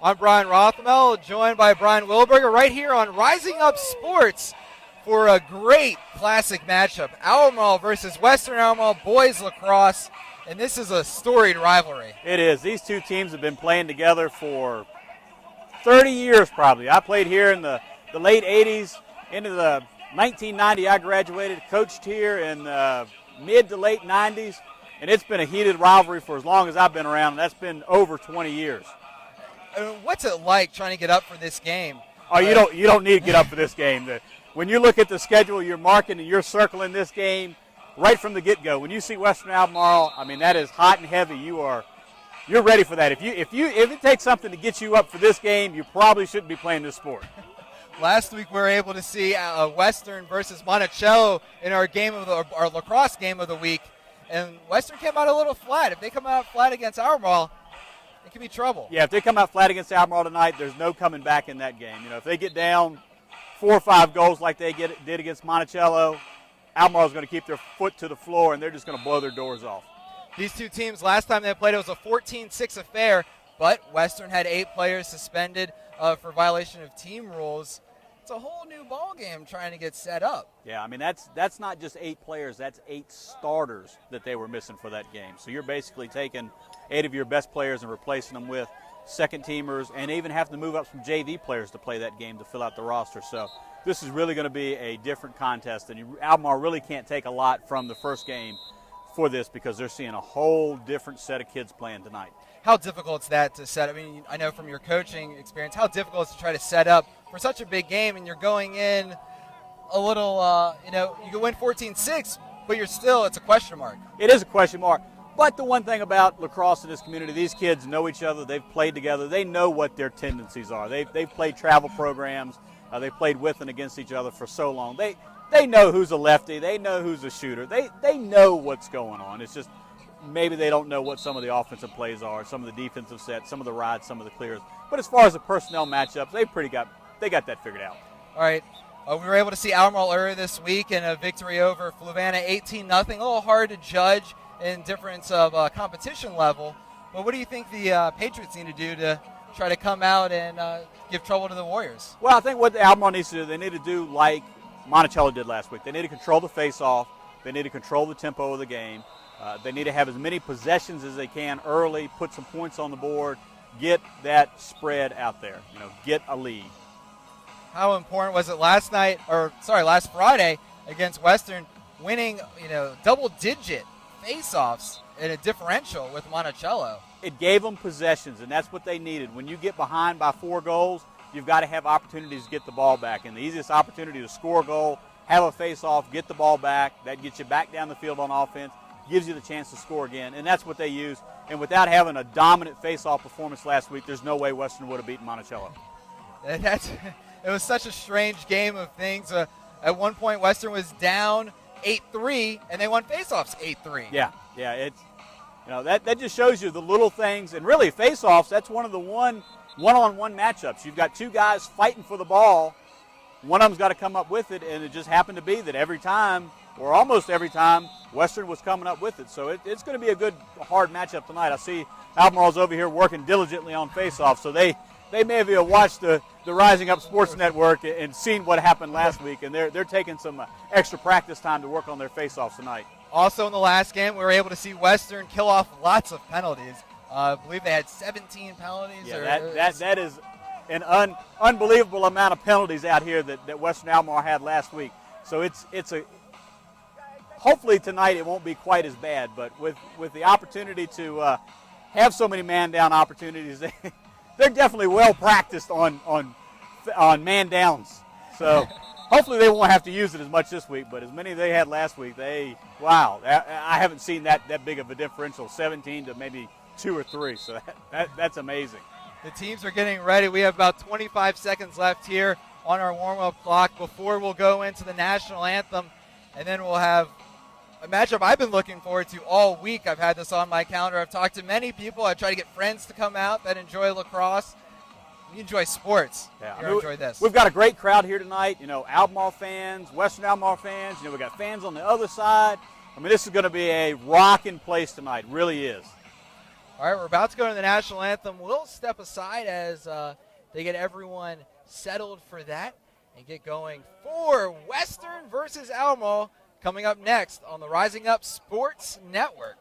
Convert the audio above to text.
I'm Bryan Rothamel, joined by Brian Wilberger, right here on Rising Up Sports for a great classic matchup. Albemarle versus Western Albemarle boys lacrosse, and this is a storied rivalry. It is. These two teams have been playing together for 30 years probably. I played here in the late 80s into the 1990. I graduated, coached here in the mid to late 90s, and it's been a heated rivalry for as long as I've been around, and that's been over 20 years. What's it like trying to get up for this game? Oh, you don't need to get up for this game. When you look at the schedule, you're marking and you're circling this game right from the get-go. When you see Western Albemarle, I mean, that is hot and heavy. You're ready for that. If it takes something to get you up for this game, you probably shouldn't be playing this sport. Last week we were able to see Western versus Monticello in our lacrosse game of the week, and Western came out a little flat. If they come out flat against Albemarle, it could be trouble. Yeah, if they come out flat against Albemarle tonight, there's no coming back in that game. You know, if they get down 4 or 5 goals like they did against Monticello, Albemarle's going to keep their foot to the floor, and they're just going to blow their doors off. These two teams, last time they played, it was a 14-6 affair, but Western had 8 players suspended for violation of team rules. It's a whole new ball game trying to get set up. Yeah, I mean, that's not just 8 players. That's 8 starters that they were missing for that game. So you're basically taking 8 of your best players and replacing them with second-teamers, and even having to move up some JV players to play that game to fill out the roster. So this is really going to be a different contest, and Albemarle really can't take a lot from the first game for this because they're seeing a whole different set of kids playing tonight. How difficult is that to set? I mean, I know from your coaching experience, how difficult is it to try to set up for such a big game, and you're going in a little, you can win 14-6, but it's a question mark. It is a question mark. But the one thing about lacrosse in this community, these kids know each other. They've played together. They know what their tendencies are. They've played travel programs. They've played with and against each other for so long. They know who's a lefty. They know who's a shooter. They know what's going on. It's just maybe they don't know what some of the offensive plays are, some of the defensive sets, some of the rides, some of the clears. But as far as the personnel matchups, they got that figured out. All right. We were able to see Albemarle earlier this week in a victory over Fluvanna, 18-0. A little hard to judge in difference of competition level. But what do you think the Patriots need to do to try to come out and give trouble to the Warriors? Well, I think what the Albemarle needs to do, they need to do like Monticello did last week. They need to control the face-off. They need to control the tempo of the game. They need to have as many possessions as they can early, put some points on the board, get that spread out there, get a lead. How important was it last Friday against Western, winning, double-digit face-offs in a differential with Monticello? It gave them possessions, and that's what they needed. When you get behind by 4 goals, you've got to have opportunities to get the ball back. And the easiest opportunity to score a goal, have a face-off, get the ball back. That gets you back down the field on offense, gives you the chance to score again, and that's what they use. And without having a dominant face-off performance last week, there's no way Western would have beaten Monticello. It was such a strange game of things. At one point, Western was down 8-3, and they won face-offs 8-3. Yeah, it's that just shows you the little things, and really face-offs. That's one of the one-on-one matchups. You've got 2 guys fighting for the ball. One of them's got to come up with it, and it just happened to be that every time, or almost every time, Western was coming up with it. So it's going to be a good, hard matchup tonight. I see Albemarle's over here working diligently on face-off, so they may have watched the Rising Up Sports Network and seen what happened last week, and they're taking some extra practice time to work on their face-offs tonight. Also in the last game, we were able to see Western kill off lots of penalties. I believe they had 17 penalties. Yeah, that is an unbelievable amount of penalties out here that Western Albemarle had last week. So hopefully tonight it won't be quite as bad, but with the opportunity to have so many man-down opportunities, they're definitely well practiced on man downs. So hopefully they won't have to use it as much this week, but as many as they had last week, I haven't seen that big of a differential, 17 to maybe 2 or 3. So that's amazing. The teams are getting ready. We have about 25 seconds left here on our warm-up clock before we'll go into the national anthem, and then we'll have a matchup I've been looking forward to all week. I've had this on my calendar. I've talked to many people. I try to get friends to come out that enjoy lacrosse. We enjoy sports. Yeah, You're enjoy this. We've got a great crowd here tonight. Albemarle fans, Western Albemarle fans. We've got fans on the other side. I mean, this is going to be a rocking place tonight. Really is. All right, we're about to go to the national anthem. We'll step aside as they get everyone settled for that and get going for Western versus Albemarle coming up next on the Rising Up Sports Network.